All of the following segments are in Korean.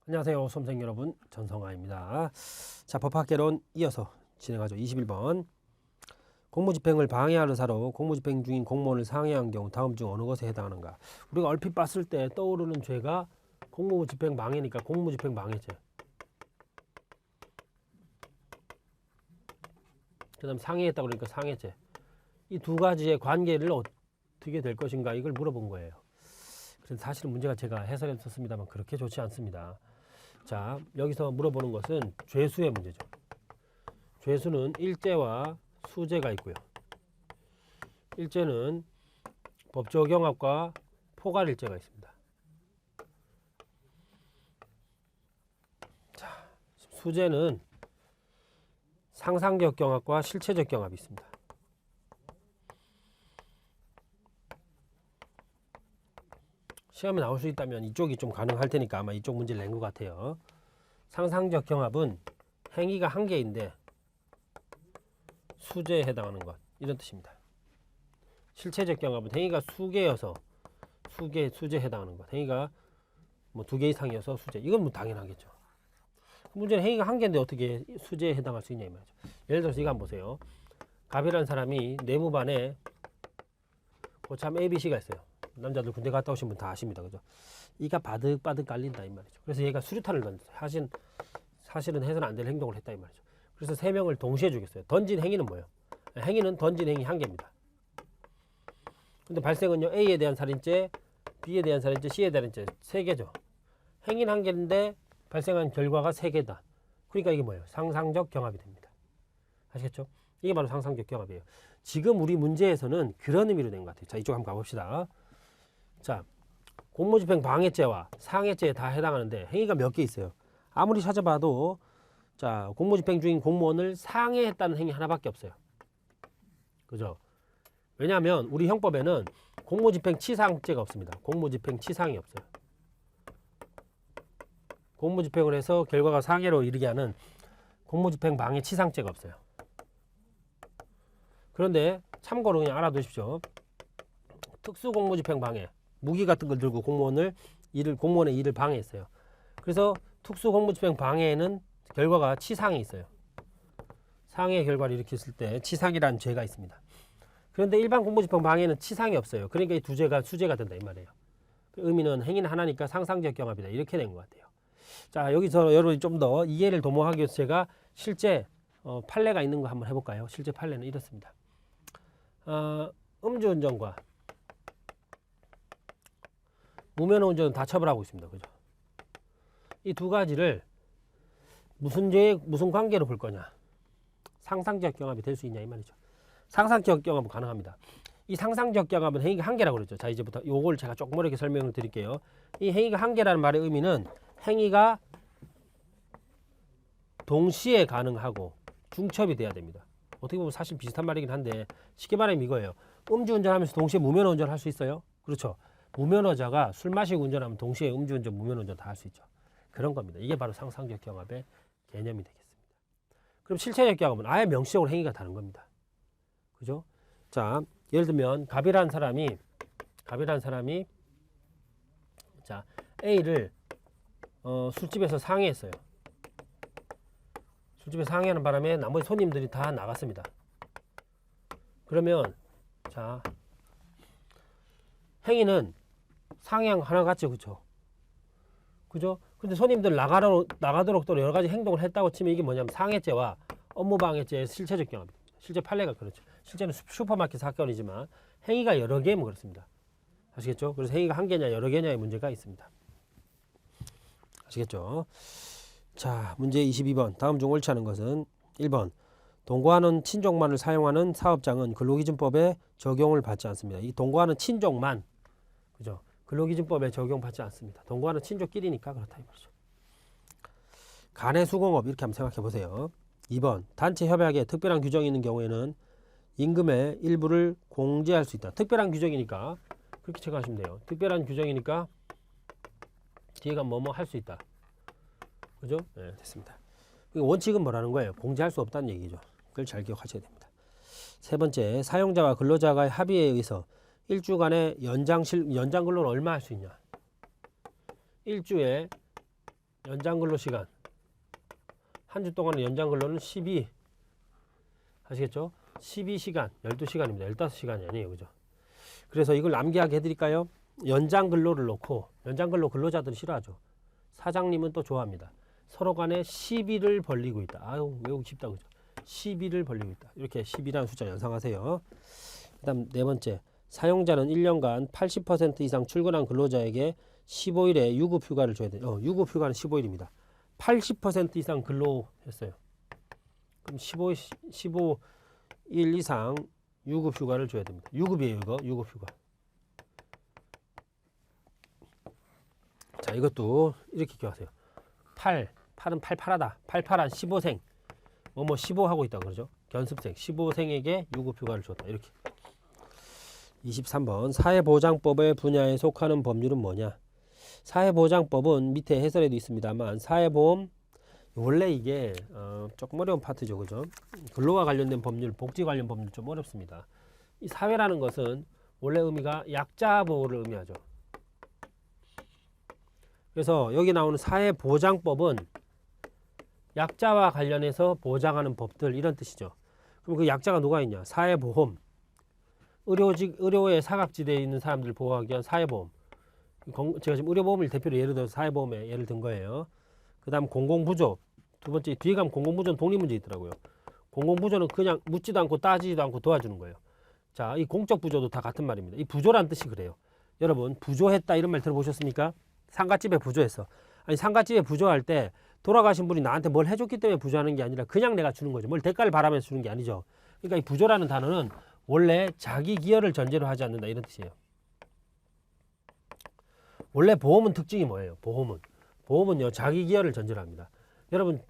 안녕하세요, 수험생 여러분, 전성화입니다. 자, 법학개론 이어서 진행하죠. 21번. 공무집행을 방해할 의사로 공무집행 중인 공무원을 상해한 경우 다음 중 어느 것에 해당하는가? 우리가 얼핏 봤을 때 떠오르는 죄가 공무집행 방해니까 공무집행 방해죄. 그 다음 상해했다고 그러니까 상해죄. 이 두 가지의 관계를 어떻게 될 것인가 이걸 물어본 거예요. 그래서 사실은 문제가 제가 해설했었습니다만 그렇게 좋지 않습니다. 자, 여기서 물어보는 것은 죄수의 문제죠. 죄수는 일죄와 수죄가 있고요. 일죄는 법조경합과 포괄일죄가 있습니다. 자, 수죄는 상상적 경합과 실체적 경합이 있습니다. 시험에 나올 수 있다면 이쪽이 좀 가능할 테니까 아마 이쪽 문제를 낸 것 같아요. 상상적 경합은 행위가 한 개인데 수재에 해당하는 것 이런 뜻입니다. 실체적 경합은 행위가 수개여서 수재에 해당하는 것. 행위가 뭐 2개 이상이어서 수재. 이건 뭐 당연하겠죠. 문제는 행위가 한 개인데 어떻게 수재에 해당할 수 있냐 이 말이죠. 예를 들어서 이거 한번 보세요. 갑이라는 사람이 내무반에 고참 ABC가 있어요. 남자들 군대 갔다 오신 분 다 아십니다. 그죠? 이가 바득바득 깔린다 이 말이죠. 그래서 얘가 수류탄을 던졌어요. 사실은 해서는 안 될 행동을 했다 이 말이죠. 그래서 3명을 동시에 죽였어요. 던진 행위는 뭐예요? 행위는 던진 행위 한 개입니다. 근데 발생은요, A에 대한 살인죄, B에 대한 살인죄, C에 대한 살인죄 3개죠. 행위는 한 개인데 발생한 결과가 3개다. 그러니까 이게 뭐예요? 상상적 경합이 됩니다. 아시겠죠? 이게 바로 상상적 경합이에요. 지금 우리 문제에서는 그런 의미로 된 것 같아요. 자, 이쪽 한번 가봅시다. 자, 공무집행 방해죄와 상해죄에 다 해당하는데 행위가 몇 개 있어요. 아무리 찾아봐도 자, 공무집행 중인 공무원을 상해했다는 행위 하나밖에 없어요. 그죠? 왜냐하면 우리 형법에는 공무집행 치상죄가 없습니다. 공무집행 치상이 없어요. 공무집행을 해서 결과가 상해로 이르게 하는 공무집행 방해 치상죄가 없어요. 그런데 참고로 그냥 알아두십시오. 특수공무집행 방해, 무기 같은 걸 들고 공무원의 일을 방해했어요. 그래서 특수공무집행 방해에는 결과가 치상이 있어요. 상해 결과를 일으켰을 때 치상이라는 죄가 있습니다. 그런데 일반 공무집행 방해는 치상이 없어요. 그러니까 이 두 죄가 수죄가 된다 이 말이에요. 의미는 행위는 하나니까 상상적 경합이다 이렇게 된 것 같아요. 자, 여기서 여러분이 좀 더 이해를 도모하기 위해서 제가 실제 판례가 있는 거 한번 해볼까요? 실제 판례는 이렇습니다. 음주운전과 무면허운전은 다 처벌하고 있습니다. 그죠? 이 두 가지를 무슨 죄에 무슨 관계로 볼 거냐? 상상적 경합이 될 수 있냐 이 말이죠. 상상적 경합은 가능합니다. 이 상상적 경합은 행위가 한 개라고 그랬죠. 자, 이제부터 요걸 제가 조금 어렵게 설명을 드릴게요. 이 행위가 한 개라는 말의 의미는 행위가 동시에 가능하고 중첩이 돼야 됩니다. 어떻게 보면 사실 비슷한 말이긴 한데 쉽게 말하면 이거예요. 음주운전하면서 동시에 무면허운전 할 수 있어요? 그렇죠. 무면허자가 술 마시고 운전하면 동시에 음주운전, 무면허운전 다 할 수 있죠. 그런 겁니다. 이게 바로 상상적 경합의 개념이 되겠습니다. 그럼 실체적 경합은 아예 명시적으로 행위가 다른 겁니다. 그죠? 자, 예를 들면 갑이라는 사람이 자, A를 술집에서 상해했어요. 술집에 상해하는 바람에 나머지 손님들이 다 나갔습니다. 그러면 자, 행위는 상해한 거 하나 같죠. 그죠? 그죠? 근데 손님들 나가도록 또 여러 가지 행동을 했다고 치면 이게 뭐냐면 상해죄와 업무방해죄의 실체적 경합입니다. 실제 판례가 그렇죠. 실제는 슈퍼마켓 사건이지만 행위가 여러 개면 그렇습니다. 아시겠죠? 그래서 행위가 한 개냐 여러 개냐의 문제가 있습니다. 아시겠죠? 자, 문제 22번. 다음 중 옳지 않은 것은 1번. 동거하는 친족만을 사용하는 사업장은 근로기준법에 적용을 받지 않습니다. 이 동거하는 친족만, 그죠? 근로기준법에 적용받지 않습니다. 동거하는 친족끼리니까 그렇다 이 말이죠. 간해수공업 이렇게 한번 생각해 보세요. 2번. 단체 협약에 특별한 규정이 있는 경우에는 임금의 일부를 공제할 수 있다. 특별한 규정이니까 그렇게 생각하시면 돼요. 특별한 규정이니까 뒤에가 뭐뭐 할 수 있다. 그죠? 네, 됐습니다. 원칙은 뭐라는 거예요? 공제할 수 없다는 얘기죠. 그걸 잘 기억하셔야 됩니다. 세 번째, 사용자와 근로자와의 합의에 의해서 1주간의 연장 근로는 얼마 할 수 있냐? 1주에 연장 근로 시간. 한 주 동안의 연장 근로는 12. 아시겠죠? 12시간, 12시간입니다. 15시간이 아니에요. 그죠? 그래서 이걸 암기하게 해드릴까요? 연장 근로를 놓고, 연장 근로 근로자들은 싫어하죠. 사장님은 또 좋아합니다. 서로 간에 10일을 벌리고 있다. 아유, 외우기 쉽다. 그죠? 10일을 벌리고 있다. 이렇게 10이라는 숫자 연상하세요. 그 다음 네 번째, 사용자는 1년간 80% 이상 출근한 근로자에게 15일의 유급휴가를 줘야 돼요. 유급휴가는 15일입니다. 80% 이상 근로했어요. 그럼 15일 이상 유급휴가를 줘야 됩니다. 유급이에요, 이거. 유급휴가. 자, 이것도 이렇게 기억하세요. 8은 팔팔하다. 팔팔한 15생. 15 하고 있다 그러죠. 견습생. 15생에게 유급휴가를 줬다. 이렇게. 23번. 사회보장법의 분야에 속하는 법률은 뭐냐? 사회보장법은 밑에 해설에도 있습니다만 사회보험 원래 이게 조금 어려운 파트죠. 그죠? 근로와 관련된 법률, 복지 관련 법률 좀 어렵습니다. 이 사회라는 것은 원래 의미가 약자 보호를 의미하죠. 그래서 여기 나오는 사회보장법은 약자와 관련해서 보장하는 법들 이런 뜻이죠. 그럼 그 약자가 누가 있냐? 사회보험. 의료의 사각지대에 있는 사람들을 보호하기 위한 사회보험. 제가 지금 의료보험을 대표로 예를 들어서 사회보험에 예를 든 거예요. 그 다음 공공부조. 두 번째 뒤에 가면 공공부조는 독립문제 있더라고요. 공공부조는 그냥 묻지도 않고 따지지도 않고 도와주는 거예요. 자, 이 공적부조도 다 같은 말입니다. 이 부조란 뜻이 그래요. 여러분 부조했다 이런 말 들어보셨습니까? 상갓집에 부조했어. 아니 상갓집에 부조할 때 돌아가신 분이 나한테 뭘 해줬기 때문에 부조하는 게 아니라 그냥 내가 주는 거죠. 뭘 대가를 바라면서 주는 게 아니죠. 그러니까 이 부조라는 단어는 원래 자기 기여를 전제로 하지 않는다 이런 뜻이에요. 원래 보험은 특징이 뭐예요? 보험은요 자기 기여를 전제로 합니다.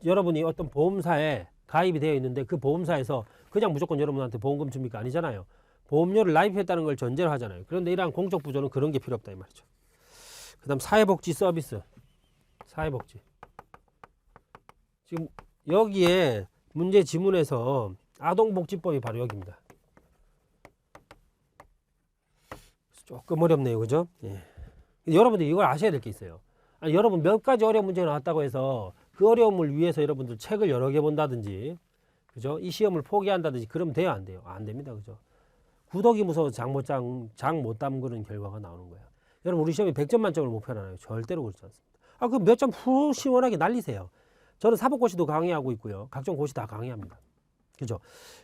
여러분이 어떤 보험사에 가입이 되어 있는데 그 보험사에서 그냥 무조건 여러분한테 보험금 줍니까? 아니잖아요. 보험료를 납입했다는 걸 전제로 하잖아요. 그런데 이러한 공적 부조는 그런 게 필요 없다 이 말이죠. 그 다음 사회복지 서비스. 사회복지. 지금 여기에 문제 지문에서 아동복지법이 바로 여기입니다. 조금 어렵네요. 그죠? 예. 여러분들이 이걸 아셔야 될 게 있어요. 아니, 여러분 몇 가지 어려운 문제가 나왔다고 해서 그 어려움을 위해서 여러분들 책을 여러 개 본다든지 그죠? 이 시험을 포기한다든지 그러면 돼요? 안 돼요? 안 됩니다. 그죠? 구더기 무서워서 장 못 담그는 결과가 나오는 거예요. 여러분 우리 시험에 100점 만점을 목표로 하나요? 절대로 그렇지 않습니다. 그 몇 점 후 시원하게 날리세요. 저는 사법고시도 강의하고 있고요. 각종 고시 다 강의합니다. 그죠?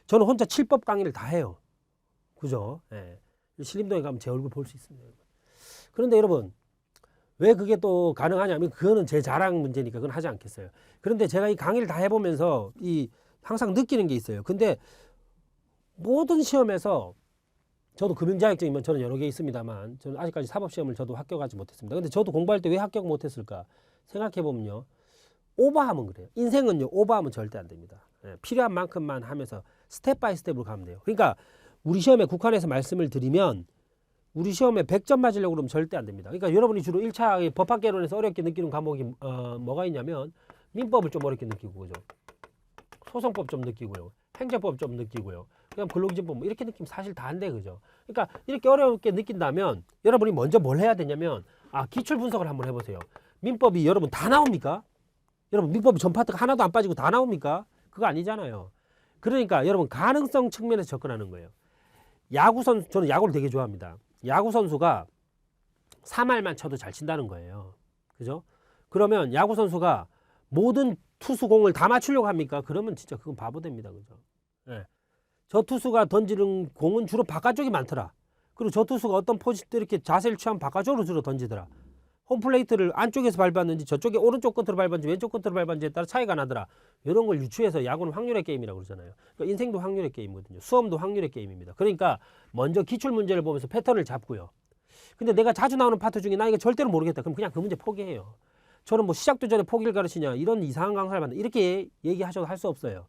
저는 혼자 7법 강의를 다 해요. 그죠? 예. 신림동에 가면 제 얼굴 볼 수 있습니다. 그런데 여러분 왜 그게 또 가능하냐면 그거는 제 자랑 문제니까 그건 하지 않겠어요. 그런데 제가 이 강의를 다 해보면서 항상 느끼는 게 있어요. 근데 모든 시험에서 저도 금융자격증이면 저는 여러 개 있습니다만 저는 아직까지 사법시험을 저도 합격하지 못했습니다. 근데 저도 공부할 때 왜 합격 못했을까 생각해보면요. 오버하면 그래요. 인생은요 오버하면 절대 안 됩니다. 필요한 만큼만 하면서 스텝 바이 스텝으로 가면 돼요. 그러니까 우리 시험에 국한해서 말씀을 드리면 우리 시험에 100점 맞으려고 그러면 절대 안 됩니다. 그러니까 여러분이 주로 1차 법학개론에서 어렵게 느끼는 과목이 뭐가 있냐면 민법을 좀 어렵게 느끼고 그죠? 소송법 좀 느끼고요. 행정법 좀 느끼고요. 그다음 근로기준법 뭐 이렇게 느끼면 사실 다 안 돼 그죠? 그러니까 이렇게 어렵게 느낀다면 여러분이 먼저 뭘 해야 되냐면 기출 분석을 한번 해보세요. 민법이 여러분 다 나옵니까? 여러분 민법이 전 파트가 하나도 안 빠지고 다 나옵니까? 그거 아니잖아요. 그러니까 여러분 가능성 측면에서 접근하는 거예요. 저는 야구를 되게 좋아합니다. 야구 선수가 3할만 쳐도 잘 친다는 거예요. 그죠? 그러면 야구 선수가 모든 투수 공을 다 맞추려고 합니까? 그러면 진짜 그건 바보 됩니다. 그죠? 예. 저 투수가 던지는 공은 주로 바깥쪽이 많더라. 그리고 저 투수가 어떤 포지션 이렇게 자세를 취하면 바깥쪽으로 주로 던지더라. 홈플레이트를 안쪽에서 밟았는지 저쪽에 오른쪽 끝으로 밟았는지 왼쪽 끝으로 밟았는지에 따라 차이가 나더라. 이런 걸 유추해서 야구는 확률의 게임이라고 그러잖아요. 그러니까 인생도 확률의 게임이거든요. 수험도 확률의 게임입니다. 그러니까 먼저 기출 문제를 보면서 패턴을 잡고요. 근데 내가 자주 나오는 파트 중에 나 이거 절대로 모르겠다. 그럼 그냥 그 문제 포기해요. 저는 뭐 시작도 전에 포기를 가르치냐 이런 이상한 강사를 받는 이렇게 얘기하셔도 할 수 없어요.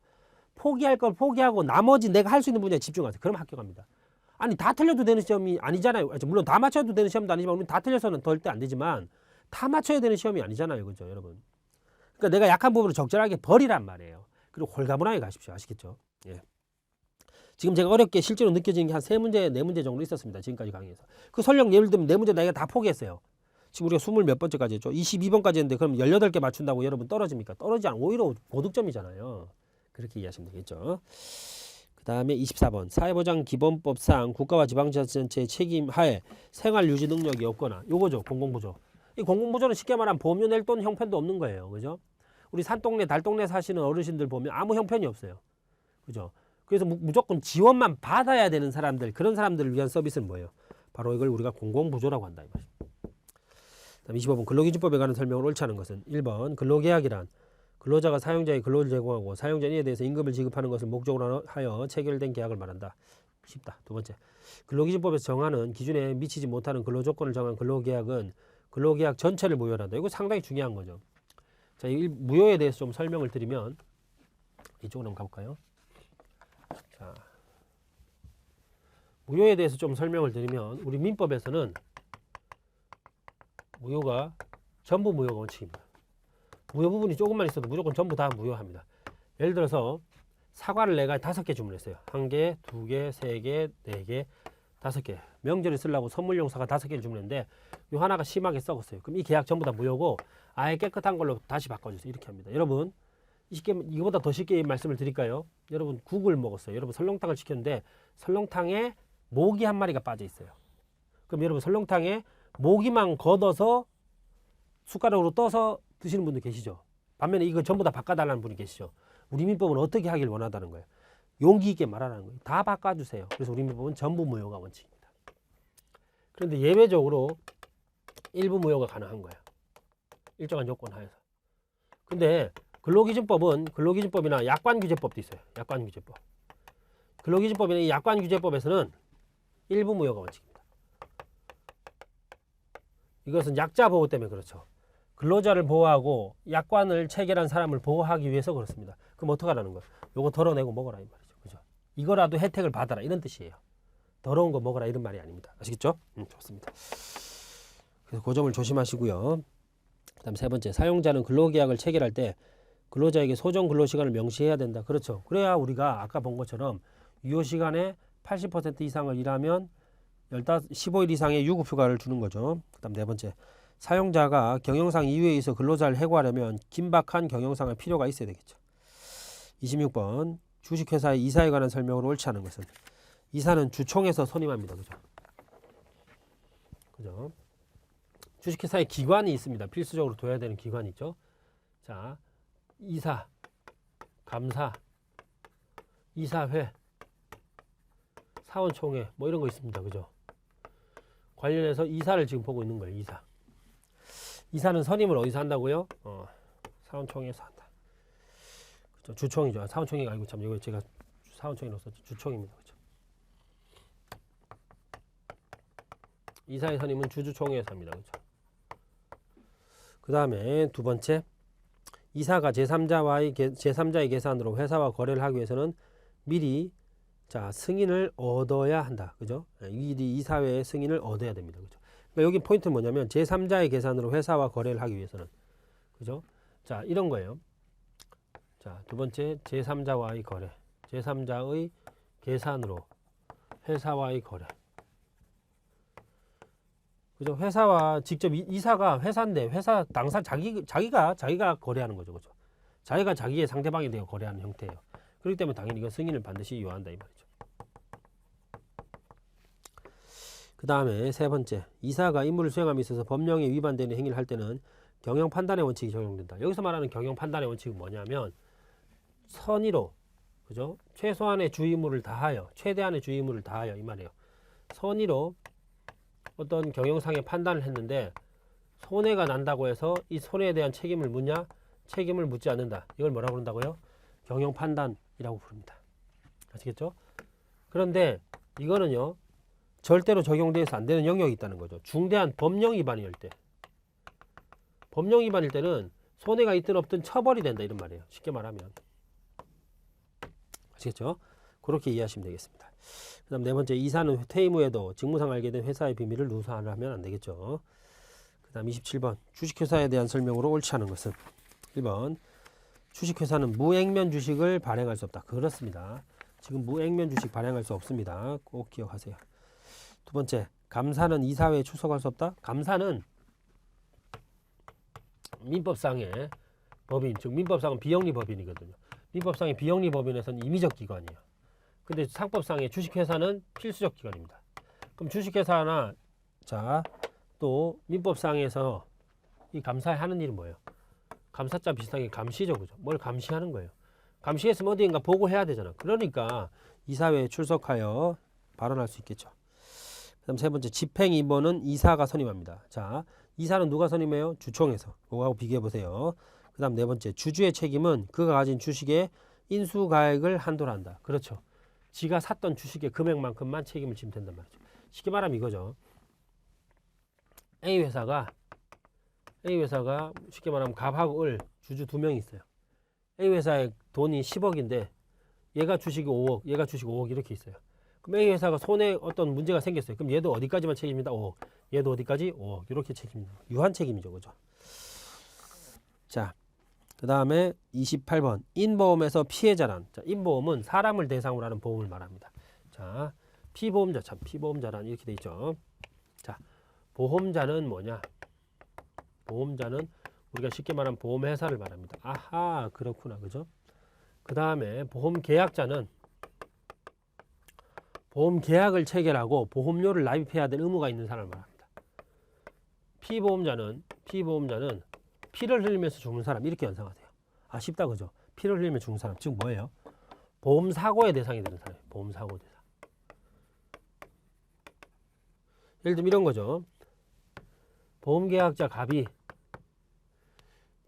포기할 걸 포기하고 나머지 내가 할 수 있는 분야에 집중하세요. 그럼 합격합니다. 아니 다 틀려도 되는 시험이 아니잖아요. 물론 다 맞춰도 되는 시험도 아니지만 우리는 다 틀려서는 절대 안 되지만 다 맞춰야 되는 시험이 아니잖아요. 그죠 여러분. 그러니까 내가 약한 부분을 적절하게 버리란 말이에요. 그리고 홀가분하게 가십시오. 아시겠죠? 예. 지금 제가 어렵게 실제로 느껴지는 게 한 3문제, 4문제 정도 있었습니다. 지금까지 강의에서. 그 설령 예를 들면 4문제 내가 다 포기했어요. 지금 우리가 20 몇 번째까지 했죠. 22번까지 했는데 그럼 18개 맞춘다고 여러분 떨어집니까? 떨어지지 않아. 오히려 고득점이잖아요. 그렇게 이해하시면 되겠죠. 그 다음에 24번. 사회보장 기본법상 국가와 지방자치단체의 책임 하에 생활 유지 능력이 없거나 요거죠. 공공부조. 이 공공부조는 쉽게 말하면 보험료 낼 돈 형편도 없는 거예요. 그죠? 우리 산동네, 달동네 사시는 어르신들 보면 아무 형편이 없어요. 그죠? 그래서 무조건 지원만 받아야 되는 사람들, 그런 사람들을 위한 서비스는 뭐예요? 바로 이걸 우리가 공공부조라고 한다. 이 말이죠. 다음 25번 근로기준법에 관한 설명을 옳지 않은 것은 1번 근로계약이란 근로자가 사용자의 근로를 제공하고 사용자는 이에 대해서 임금을 지급하는 것을 목적으로 하여 체결된 계약을 말한다. 쉽다. 두 번째 근로기준법에서 정하는 기준에 미치지 못하는 근로조건을 정한 근로계약은 근로계약 전체를 무효한다. 이거 상당히 중요한 거죠. 자, 이 무효에 대해서 좀 설명을 드리면 이쪽으로 한번 가볼까요? 자, 무효에 대해서 좀 설명을 드리면 우리 민법에서는 무효가 전부 무효가 원칙입니다. 무효 부분이 조금만 있어도 무조건 전부 다 무효합니다. 예를 들어서 사과를 내가 5개 주문했어요. 1개, 2개, 3개, 4개, 5개. 명절에 쓰려고 선물용 사과 5개를 주문했는데 이 하나가 심하게 썩었어요. 그럼 이 계약 전부 다 무효고 아예 깨끗한 걸로 다시 바꿔주세요. 이렇게 합니다. 여러분 이거보다 더 쉽게 말씀을 드릴까요? 여러분 국을 먹었어요. 여러분 설렁탕을 시켰는데 설렁탕에 모기 한 마리가 빠져 있어요. 그럼 여러분 설렁탕에 모기만 걷어서 숟가락으로 떠서 드시는 분도 계시죠. 반면에 이거 전부 다 바꿔달라는 분이 계시죠. 우리 민법은 어떻게 하길 원하다는 거예요. 용기 있게 말하라는 거예요. 다 바꿔주세요. 그래서 우리 민법은 전부 무효가 원칙입니다. 그런데 예외적으로 일부 무효가 가능한 거예요. 일정한 조건 하에서. 근데 근로기준법이나 약관규제법도 있어요. 약관규제법. 근로기준법이나 약관규제법에서는 일부 무효가 원칙입니다. 이것은 약자 보호 때문에 그렇죠. 근로자를 보호하고 약관을 체결한 사람을 보호하기 위해서 그렇습니다. 그럼 어떡하라는 거예요? 요거 덜어내고 먹어라 이 말이죠. 그죠? 이거라도 혜택을 받아라 이런 뜻이에요. 더러운 거 먹어라 이런 말이 아닙니다. 아시겠죠? 좋습니다. 그래서 그 점을 조심하시고요. 그다음 세 번째, 사용자는 근로계약을 체결할 때 근로자에게 소정 근로시간을 명시해야 된다. 그렇죠. 그래야 우리가 아까 본 것처럼 유효시간의 80% 이상을 일하면 15일 이상의 유급휴가를 주는 거죠. 그다음 네 번째, 사용자가 경영상 이유에 의해서 근로자를 해고하려면 긴박한 경영상의 필요가 있어야 되겠죠. 26번, 주식회사의 이사에 관한 설명으로 옳지 않은 것은 이사는 주총에서 선임합니다. 그죠? 그죠? 주식회사에 기관이 있습니다. 필수적으로 둬야 되는 기관이 있죠. 자, 이사, 감사, 이사회, 사원총회 뭐 이런 거 있습니다. 그죠? 관련해서 이사를 지금 보고 있는 거예요. 이사는 선임을 어디서 한다고요? 사원총회에서 한다. 그죠? 주총이죠. 사원총회가 아니고 참 이거 제가 사원총회로 썼죠. 주총입니다. 그죠? 이사의 선임은 주주총회에서 합니다. 그죠? 그 다음에 두 번째, 이사가 제3자의 계산으로 회사와 거래를 하기 위해서는 미리 승인을 얻어야 한다. 그죠? 미리 이사회의 승인을 얻어야 됩니다. 그죠? 그러니까 여기 포인트는 뭐냐면 제3자의 계산으로 회사와 거래를 하기 위해서는, 그죠? 자, 이런 거예요. 자, 두 번째, 제3자와의 거래. 제3자의 계산으로 회사와의 거래. 그죠? 회사와 직접 이사가 회사인데 회사 당사 자기가 거래하는 거죠. 그죠? 자기가 자기의 상대방에 대해 거래하는 형태예요. 그렇기 때문에 당연히 이거 승인을 반드시 요한다 이 말이죠. 그 다음에 세 번째, 이사가 임무를 수행함에 있어서 법령에 위반되는 행위를 할 때는 경영 판단의 원칙이 적용된다. 여기서 말하는 경영 판단의 원칙은 뭐냐면 선의로, 그죠? 최소한의 주의무를 다하여, 최대한의 주의무를 다하여 이 말이에요. 선의로 어떤 경영상의 판단을 했는데 손해가 난다고 해서 이 손해에 대한 책임을 묻냐? 책임을 묻지 않는다. 이걸 뭐라고 부른다고요? 경영 판단이라고 부릅니다. 아시겠죠? 그런데 이거는요, 절대로 적용돼서 안 되는 영역이 있다는 거죠. 중대한 법령 위반일 때. 법령 위반일 때는 손해가 있든 없든 처벌이 된다 이런 말이에요. 쉽게 말하면. 아시겠죠? 그렇게 이해하시면 되겠습니다. 그 다음 네 번째, 이사는 퇴임 후에도 직무상 알게 된 회사의 비밀을 누설하면 안 되겠죠. 그 다음 27번, 주식회사에 대한 설명으로 옳지 않은 것은 1번, 주식회사는 무액면 주식을 발행할 수 없다. 그렇습니다. 지금 무액면 주식 발행할 수 없습니다. 꼭 기억하세요. 두 번째, 감사는 이사회에 출석할 수 없다. 감사는 민법상의 법인, 즉 민법상은 비영리 법인이거든요. 민법상의 비영리 법인에서는 임의적 기관이에요. 근데 상법상의 주식회사는 필수적 기관입니다. 그럼 주식회사나 자, 또 민법상에서 이 감사에 하는 일은 뭐예요? 감사자 비슷하게 감시죠, 그죠? 뭘 감시하는 거예요. 감시했으면 어디인가 보고해야 되잖아. 그러니까 이사회에 출석하여 발언할 수 있겠죠. 그다음 세 번째, 집행임원은 이사가 선임합니다. 자, 이사는 누가 선임해요? 주총에서. 그거하고 비교해 보세요. 그다음 네 번째, 주주의 책임은 그가 가진 주식의 인수가액을 한도로 한다. 그렇죠. 지가 샀던 주식의 금액만큼만 책임을 지면 된단 말이죠. 쉽게 말하면 이거죠. A회사가 쉽게 말하면 갑하고 을 주주 두 명이 있어요. A회사의 돈이 10억인데 얘가 주식이 5억, 얘가 주식 5억 이렇게 있어요. 그럼 A회사가 손에 어떤 문제가 생겼어요. 그럼 얘도 어디까지만 책임입니다. 5억. 얘도 어디까지? 5억. 이렇게 책임입니다. 유한 책임이죠. 그죠? 자, 그 다음에 28번. 인보험에서 피해자란. 자, 인보험은 사람을 대상으로 하는 보험을 말합니다. 자, 피보험자, 참, 피보험자란 이렇게 돼 있죠. 자, 보험자는 뭐냐? 보험자는 우리가 쉽게 말하면 보험회사를 말합니다. 아하, 그렇구나. 그죠? 그 다음에 보험계약자는 보험계약을 체결하고 보험료를 납입해야 될 의무가 있는 사람을 말합니다. 피보험자는 피를 흘리면서 죽는 사람 이렇게 연상하세요. 아, 쉽다 그죠? 피를 흘리며 죽는 사람 즉 뭐예요? 보험사고의 대상이 되는 사람이에요. 보험사고 대상. 예를 들면 이런 거죠. 보험계약자 갑이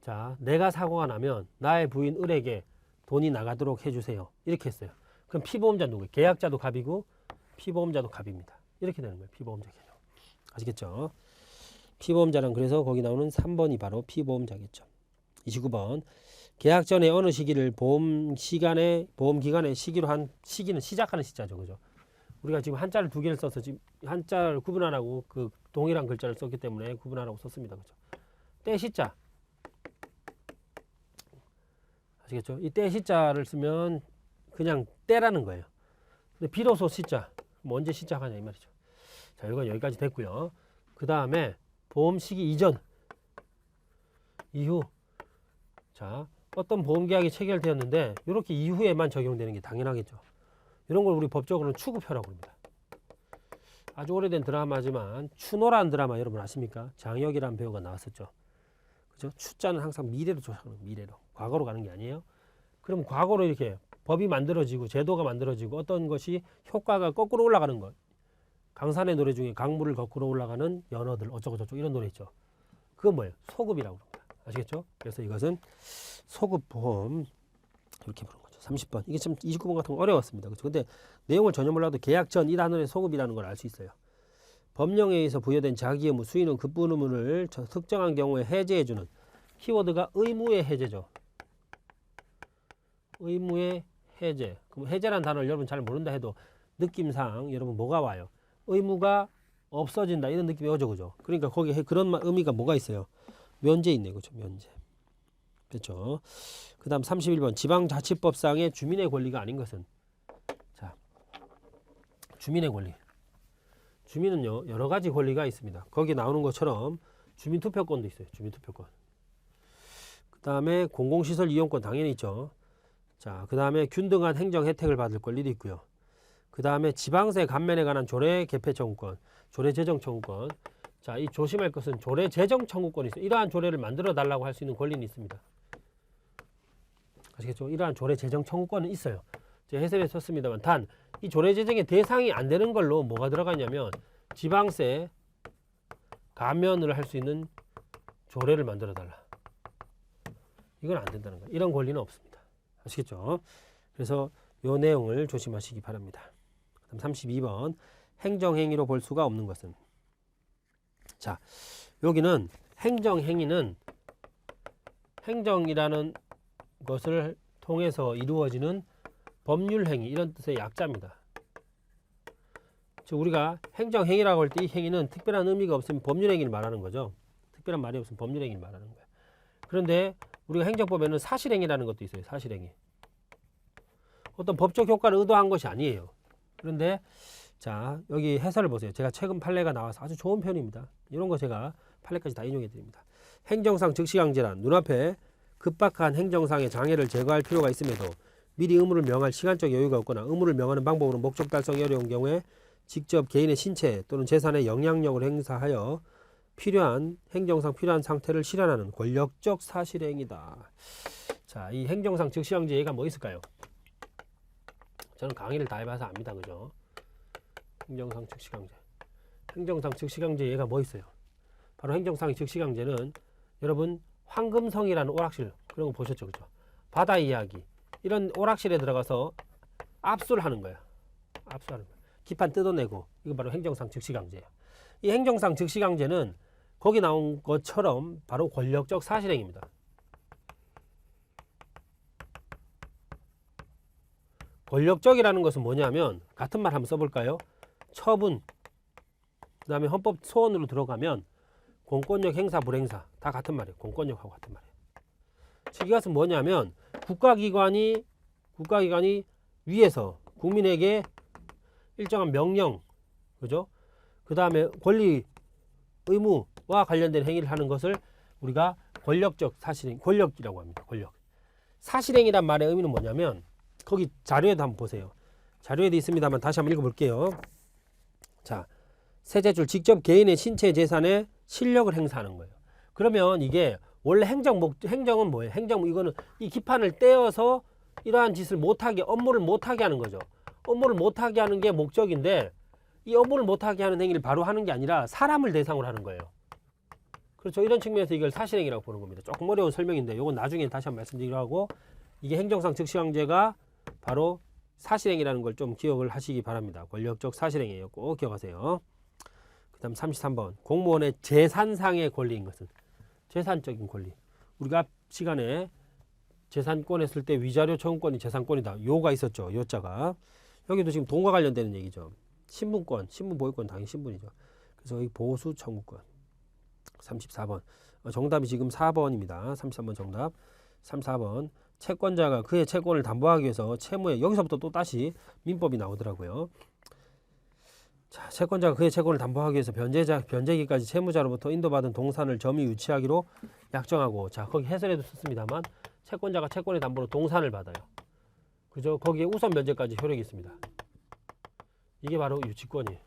자, 내가 사고가 나면 나의 부인 을에게 돈이 나가도록 해주세요. 이렇게 했어요. 그럼 피보험자 누구예요? 계약자도 갑이고 피보험자도 갑입니다. 이렇게 되는 거예요. 피보험자 개념. 아시겠죠? 피보험자란 그래서 거기 나오는 3번이 바로 피보험자겠죠. 29번. 계약 전에 어느 시기를 보험기간의 시기로 한 시기는 시작하는 시자죠. 그죠? 우리가 지금 한자를 두 개를 써서 지금 한자를 구분하라고 그 동일한 글자를 썼기 때문에 구분하라고 썼습니다. 그죠? 때 시자. 아시겠죠? 이 때 시자를 쓰면 그냥 때라는 거예요. 근데 비로소 시자. 뭐 언제 시작하냐 이 말이죠. 자, 이건 여기까지 됐고요. 그 다음에 보험 시기 이전, 이후. 자, 어떤 보험계약이 체결되었는데 이렇게 이후에만 적용되는 게 당연하겠죠. 이런 걸 우리 법적으로는 추구표라고 합니다. 아주 오래된 드라마지만 추노라는 드라마 여러분 아십니까? 장혁이라는 배우가 나왔었죠. 그죠? 추자는 항상 미래로 쫓아가는 미래로. 과거로 가는 게 아니에요. 그럼 과거로 이렇게 법이 만들어지고 제도가 만들어지고 어떤 것이 효과가 거꾸로 올라가는 것. 강산의 노래 중에 강물을 거꾸로 올라가는 연어들 어쩌고저쩌고 이런 노래 있죠. 그건 뭐예요? 소급이라고 합니다. 아시겠죠? 그래서 이것은 소급보험 이렇게 부르는 거죠. 30번. 이게 참 29번 같은 거 어려웠습니다. 그렇죠? 근데 내용을 전혀 몰라도 계약 전 이 단원의 소급이라는 걸 알 수 있어요. 법령에 의해서 부여된 자기 의무, 수의는 급부 의무를 특정한 경우에 해제해주는 키워드가 의무의 해제죠. 의무의 해제. 그럼 해제라는 단어를 여러분 잘 모른다 해도 느낌상 여러분 뭐가 와요? 의무가 없어진다 이런 느낌이 오죠. 그죠? 그러니까 거기에 그런 의미가 뭐가 있어요? 면제 있네. 그죠? 면제. 그렇죠? 그 다음 31번. 지방자치법상의 주민의 권리가 아닌 것은 자, 주민의 권리. 주민은요 여러 가지 권리가 있습니다. 거기 나오는 것처럼 주민투표권도 있어요. 주민투표권. 그 다음에 공공시설 이용권 당연히 있죠. 자, 그 다음에 균등한 행정 혜택을 받을 권리도 있고요. 그 다음에 지방세 감면에 관한 조례 개폐 청구권, 조례 제정 청구권. 자, 이 조심할 것은 조례 제정 청구권이 있어요. 이러한 조례를 만들어 달라고 할 수 있는 권리는 있습니다. 아시겠죠? 이러한 조례 제정 청구권은 있어요. 제가 해설에 썼습니다만 단 이 조례 제정의 대상이 안 되는 걸로 뭐가 들어가냐면 지방세 감면을 할 수 있는 조례를 만들어 달라. 이건 안 된다는 거예요. 이런 권리는 없습니다. 아시겠죠? 그래서 이 내용을 조심하시기 바랍니다. 그다음 32번. 행정행위로 볼 수가 없는 것은 자, 여기는 행정행위는 행정이라는 것을 통해서 이루어지는 법률행위 이런 뜻의 약자입니다. 즉 우리가 행정행위라고 할 때 이 행위는 특별한 의미가 없으면 법률행위를 말하는 거죠. 특별한 말이 없으면 법률행위를 말하는 거예요. 그런데 우리가 행정법에는 사실행위라는 것도 있어요. 사실행위. 어떤 법적 효과를 의도한 것이 아니에요. 그런데 자, 여기 해설을 보세요. 제가 최근 판례가 나와서 아주 좋은 편입니다. 이런 거 제가 판례까지 다 인용해 드립니다. 행정상 즉시강제란 눈앞에 급박한 행정상의 장애를 제거할 필요가 있음에도 미리 의무를 명할 시간적 여유가 없거나 의무를 명하는 방법으로 목적 달성이 어려운 경우에 직접 개인의 신체 또는 재산에 영향력을 행사하여 필요한 행정상 필요한 상태를 실현하는 권력적 사실행위다. 자, 이 행정상 즉시강제 예가 뭐 있을까요? 저는 강의를 다 해봐서 압니다. 그죠? 행정상 즉시강제. 행정상 즉시강제 예가 뭐 있어요? 바로 행정상의 즉시강제는 여러분 황금성이라는 오락실 그런 거 보셨죠? 그죠? 바다 이야기 이런 오락실에 들어가서 압수를 하는 거야. 압수하는 거야. 기판 뜯어내고 이거 바로 행정상 즉시강제예요. 이 행정상 즉시강제는 거기 나온 것처럼 바로 권력적 사실행위입니다. 권력적이라는 것은 뭐냐면 같은 말 한번 써볼까요? 처분, 그 다음에 헌법 소원으로 들어가면 공권력 행사, 불행사 다 같은 말이에요. 공권력하고 같은 말이에요. 즉 이것은 뭐냐면 국가기관이 위에서 국민에게 일정한 명령, 그죠? 그 다음에 권리, 의무와 관련된 행위를 하는 것을 우리가 권력적 사실행, 권력이라고 합니다. 권력. 사실행위란 말의 의미는 뭐냐면 거기 자료에도 한번 보세요. 자료에도 있습니다만 다시 한번 읽어볼게요. 자, 셋째 줄 직접 개인의 신체 재산에 실력을 행사하는 거예요. 그러면 이게 원래 행정은 뭐예요? 이거는 이 기판을 떼어서 이러한 짓을 못하게, 업무를 못하게 하는 거죠. 업무를 못하게 하는 게 목적인데 이 업무를 못하게 하는 행위를 바로 하는 게 아니라 사람을 대상으로 하는 거예요. 그렇죠. 이런 측면에서 이걸 사실행위라고 보는 겁니다. 조금 어려운 설명인데 이건 나중에 다시 한번 말씀드리기로 하고 이게 행정상 즉시강제가 바로 사실행위라는 걸 좀 기억을 하시기 바랍니다. 권력적 사실행위예요. 꼭 기억하세요. 그 다음 33번 공무원의 재산상의 권리인 것은 재산적인 권리. 우리가 앞 시간에 재산권 했을 때 위자료 청구권이 재산권이다. 요가 있었죠. 요자가. 여기도 지금 돈과 관련되는 얘기죠. 신분권, 신분 보유권 당연히 신분이죠. 그래서 여기 보수 청구권. 34번. 정답이 지금 4번입니다. 33번 정답. 34번. 채권자가 그의 채권을 담보하기 위해서 채무에 여기서부터 또 다시 민법이 나오더라고요. 자, 채권자가 그의 채권을 담보하기 위해서 변제기까지 채무자로부터 인도받은 동산을 점이 유치하기로 약정하고 자, 거기 해설에도 썼습니다만 채권자가 채권의 담보로 동산을 받아요. 그죠? 거기에 우선 변제까지 효력이 있습니다. 이게 바로 유치권이에요.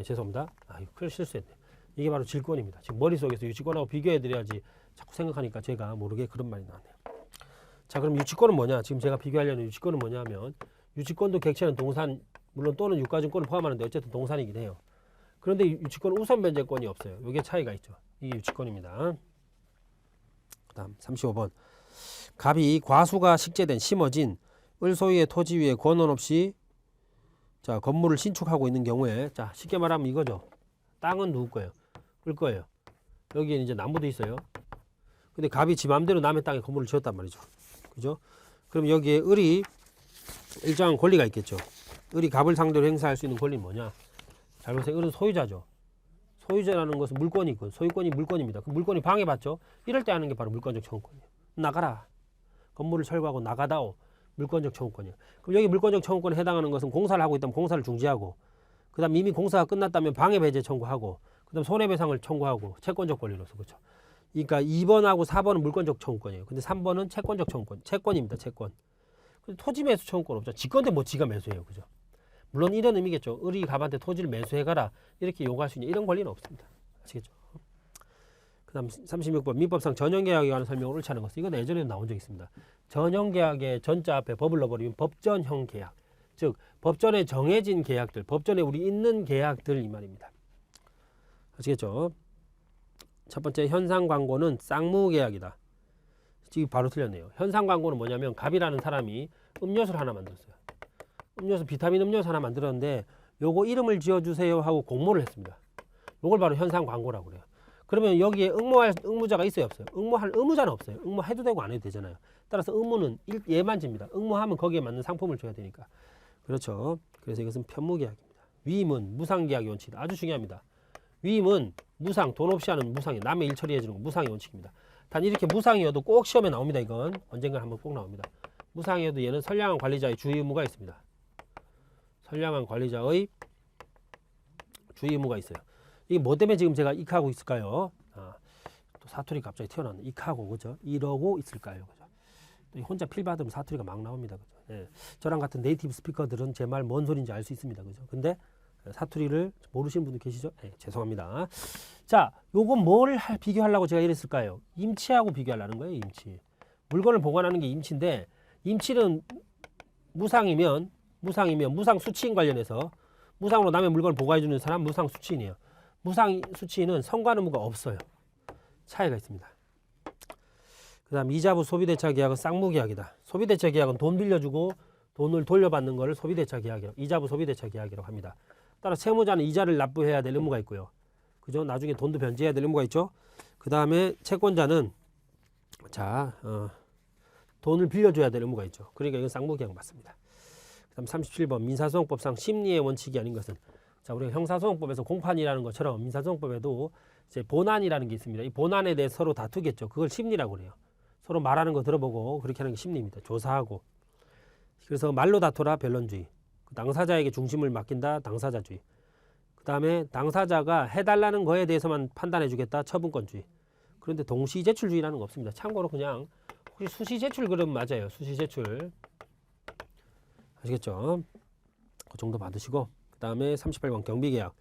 죄송합니다. 큰 실수했네. 이게 바로 질권입니다. 지금 머릿속에서 유치권하고 비교해드려야지 자꾸 생각하니까 제가 모르게 그런 말이 나왔네요. 자, 그럼 유치권은 뭐냐? 지금 제가 비교하려는 유치권은 뭐냐 하면 유치권도 객체는 동산, 물론 또는 유가증권을 포함하는데 어쨌든 동산이긴 해요. 그런데 유치권 우선 변제권이 없어요. 이게 차이가 있죠. 이게 유치권입니다. 그 다음 35번 갑이 과수가 식재된 심어진 을 소유의 토지 위에 권원 없이 자 건물을 신축하고 있는 경우에 자 쉽게 말하면 이거죠. 땅은 누구 거예요? 을 거예요. 여기에 이제 나무도 있어요. 근데 갑이 지 맘대로 남의 땅에 건물을 지었단 말이죠. 그죠? 그럼 여기에 을이 일정한 권리가 있겠죠. 을이 갑을 상대로 행사할 수 있는 권리는 뭐냐? 잘 보세요. 을은 소유자죠. 소유자라는 것은 물권이 있고 소유권이 물권입니다. 그 물권이 방해받죠. 이럴 때 하는 게 바로 물권적 청구권이에요. 나가라. 건물을 철거하고 나가다오. 물권적 청구권이에요. 그럼 여기 물권적 청구권에 해당하는 것은 공사를 하고 있다면 공사를 중지하고 그 다음 이미 공사가 끝났다면 방해 배제 청구하고 그 다음 손해배상을 청구하고 채권적 권리로서 그렇죠. 그러니까 2번하고 4번은 물권적 청구권이에요. 근데 3번은 채권적 청구권. 채권입니다. 채권. 근데 토지 매수 청구권 없죠. 지건데 뭐 지가 매수해요. 그죠? 물론 이런 의미겠죠. 을이 갑한테 토지를 매수해가라 이렇게 요구할 수 있는 이런 권리는 없습니다. 아시겠죠? 그 다음 36번 민법상 전형계약에 관한 설명을 옳지 않은 것은 이건 예전에도 나온 적이 있습니다. 전형계약의 전자 앞에 법을 넣어버리면 법전형 계약 즉 법전에 정해진 계약들 법전에 우리 있는 계약들 이 말입니다. 아시겠죠? 첫 번째 현상광고는 쌍무계약이다. 지금 바로 틀렸네요. 현상광고는 뭐냐면 갑이라는 사람이 음료수를 하나 만들었어요. 음료수 비타민 음료수 하나 만들었는데 요거 이름을 지어주세요 하고 공모를 했습니다. 요걸 바로 현상광고라고 그래요. 그러면 여기에 응모할 응모자가 있어요 없어요? 응모할 의무자는 없어요. 응모해도 되고 안 해도 되잖아요. 따라서 의무는 얘만 집니다. 응모하면 거기에 맞는 상품을 줘야 되니까. 그렇죠. 그래서 이것은 편무계약입니다. 위임은 무상계약의 원칙이다. 아주 중요합니다. 위임은 무상, 돈 없이 하는 무상이 남의 일 처리해 주는 거 무상의 원칙입니다. 단 이렇게 무상이어도 꼭 시험에 나옵니다. 이건 언젠가 한번 꼭 나옵니다. 무상이어도 얘는 선량한 관리자의 주의 의무가 있습니다. 선량한 관리자의 주의 의무가 있어요. 이게 뭐 때문에 지금 제가 익하고 있을까요? 또 사투리 갑자기 튀어나왔네. 익하고 그죠? 이러고 있을까요? 그죠? 또 혼자 필 받으면 사투리가 막 나옵니다. 그죠? 예. 저랑 같은 네이티브 스피커들은 제 말 뭔 소리인지 알 수 있습니다. 그죠? 근데 사투리를 모르시는 분들 계시죠? 예, 죄송합니다. 자, 요건 뭘 비교하려고 제가 이랬을까요? 임치하고 비교하려는 거예요. 임치. 물건을 보관하는 게 임치인데 임치는 무상이면 무상 수치인 관련해서 무상으로 남의 물건을 보관해 주는 사람 무상 수치인이에요. 무상 수치인은 성과는 뭐가 없어요. 차이가 있습니다. 그 다음 이자부 소비대차 계약은 쌍무 계약이다. 소비대차 계약은 돈 빌려주고 돈을 돌려받는 것을 소비대차 계약이라고, 이자부 소비대차 계약이라고 합니다. 따라 채무자는 이자를 납부해야 될 의무가 있고요. 그죠? 나중에 돈도 변제해야 될 의무가 있죠. 그 다음에 채권자는 돈을 빌려줘야 될 의무가 있죠. 그러니까 이건 쌍무 계약 맞습니다. 그 다음 37번 민사소송법상 심리의 원칙이 아닌 것은, 자, 우리가 형사소송법에서 공판이라는 것처럼 민사소송법에도 이제 본안이라는 게 있습니다. 이 본안에 대해 서로 다투겠죠. 그걸 심리라고 그래요. 서로 말하는 거 들어보고 그렇게 하는 게 심리입니다. 조사하고. 그래서 말로 다투라 변론주의. 당사자에게 중심을 맡긴다 당사자주의. 그 다음에 당사자가 해달라는 거에 대해서만 판단해 주겠다 처분권주의. 그런데 동시제출주의라는 거 없습니다. 참고로 그냥 혹시 수시제출 그러면 맞아요. 수시제출. 아시겠죠? 그 정도 받으시고, 그 다음에 38번 경비계약.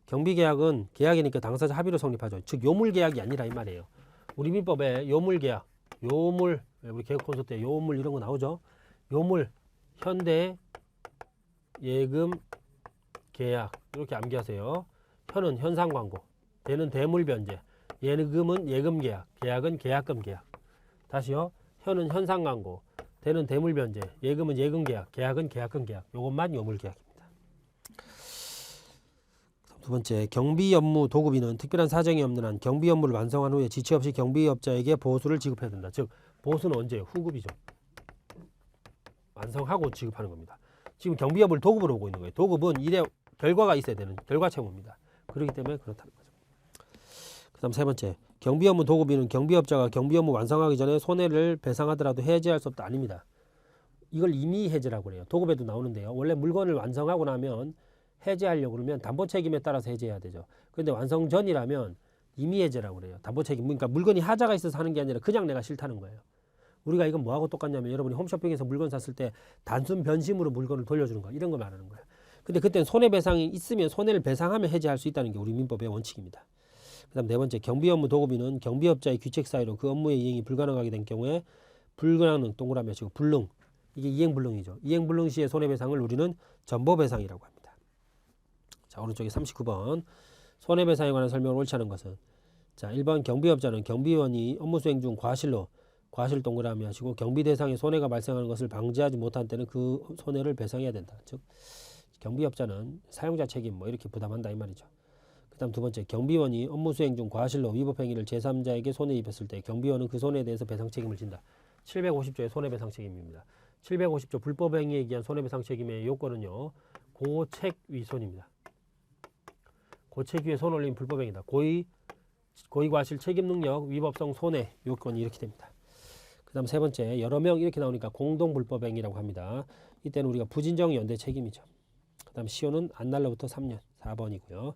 경비계약은 계약이니까 당사자 합의로 성립하죠. 즉 요물계약이 아니라 이 말이에요. 우리 민법에 요물계약, 요물, 우리 개혁 콘서트 때 요물 이런 거 나오죠. 요물, 현대, 예금, 계약 이렇게 암기하세요. 현은 현상광고, 대는 대물변제, 예금은 예금계약, 계약은 계약금 계약. 다시요. 현은 현상광고, 대는 대물변제, 예금은 예금계약, 계약은 계약금 계약. 요것만 요물계약입니다. 두 번째, 경비 업무 도급인은 특별한 사정이 없는 한 경비 업무를 완성한 후에 지체 없이 경비업자에게 보수를 지급해야 된다. 즉 보수는 언제예요? 후급이죠. 완성하고 지급하는 겁니다. 지금 경비 업무를 도급으로 오고 있는 거예요. 도급은 일의 결과가 있어야 되는 결과 채무입니다. 그렇기 때문에 그렇다는 거죠. 그 다음 세 번째, 경비 업무 도급인은 경비업자가 경비 업무 완성하기 전에 손해를 배상하더라도 해지할 수 없다. 아닙니다. 이걸 임의 해지라고 해요. 도급에도 나오는데요. 원래 물건을 완성하고 나면 해제하려고 그러면 담보 책임에 따라서 해제해야 되죠. 그런데 완성 전이라면 임의 해제라고 그래요. 담보 책임. 그러니까 물건이 하자가 있어서 하는 게 아니라 그냥 내가 싫다는 거예요. 우리가 이건 뭐하고 똑같냐면 여러분이 홈쇼핑에서 물건 샀을 때 단순 변심으로 물건을 돌려주는 거, 이런 거 말하는 거예요. 근데 그때는 손해배상이 있으면 손해를 배상하면 해제할 수 있다는 게 우리 민법의 원칙입니다. 그 다음 네 번째, 경비 업무 도급인은 경비업자의 규책 사유로 그 업무의 이행이 불가능하게 된 경우에 불가능 동그라미 치고 불능, 이게 이행불능이죠. 이행불능 시의 손해배상을 우리는 전보배상이라고 합니다. 자, 오른쪽에 39번 손해배상에 관한 설명을 옳지 않은 것은, 자, 1번 경비업자는 경비원이 업무 수행 중 과실 동그라미 하시고 경비 대상에 손해가 발생하는 것을 방지하지 못한 때는 그 손해를 배상해야 된다. 즉 경비업자는 사용자 책임 뭐 이렇게 부담한다 이 말이죠. 그 다음 두 번째, 경비원이 업무 수행 중 과실로 위법 행위를 제3자에게 손해 입혔을 때 경비원은 그 손해에 대해서 배상 책임을 진다. 750조의 손해배상 책임입니다. 750조 불법 행위에 의한 손해배상 책임의 요건은요, 고책위손입니다. 고책위에 손 올린 불법 행위다. 고의과실 책임 능력, 위법성 손해 요건이 이렇게 됩니다. 그 다음 세 번째, 여러 명 이렇게 나오니까 공동 불법 행위라고 합니다. 이때는 우리가 부진정 연대 책임이죠. 그 다음 시효는 안 날로부터 3년, 4번이고요.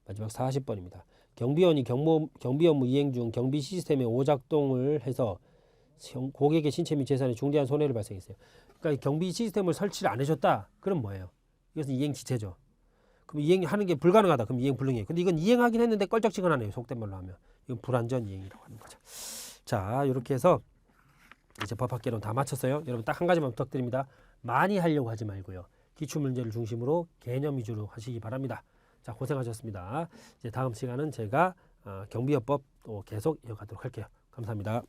마지막 40번입니다. 경비원이 경비 업무 이행 중 경비 시스템의 오작동을 해서 고객의 신체 및 재산에 중대한 손해를 발생했어요. 그러니까 경비 시스템을 설치를 안 해줬다. 그럼 뭐예요? 이것은 이행 지체죠. 그럼 이행하는 게 불가능하다. 그럼 이행 불능이에요. 근데 이건 이행하긴 했는데 껄쩍지근하네요. 속된 말로 하면. 이건 불완전 이행이라고 하는 거죠. 자, 이렇게 해서 이제 법학개론 다 마쳤어요. 여러분 딱 한 가지만 부탁드립니다. 많이 하려고 하지 말고요. 기출문제를 중심으로 개념 위주로 하시기 바랍니다. 자, 고생하셨습니다. 이제 다음 시간은 제가 경비업법 또 계속 이어가도록 할게요. 감사합니다.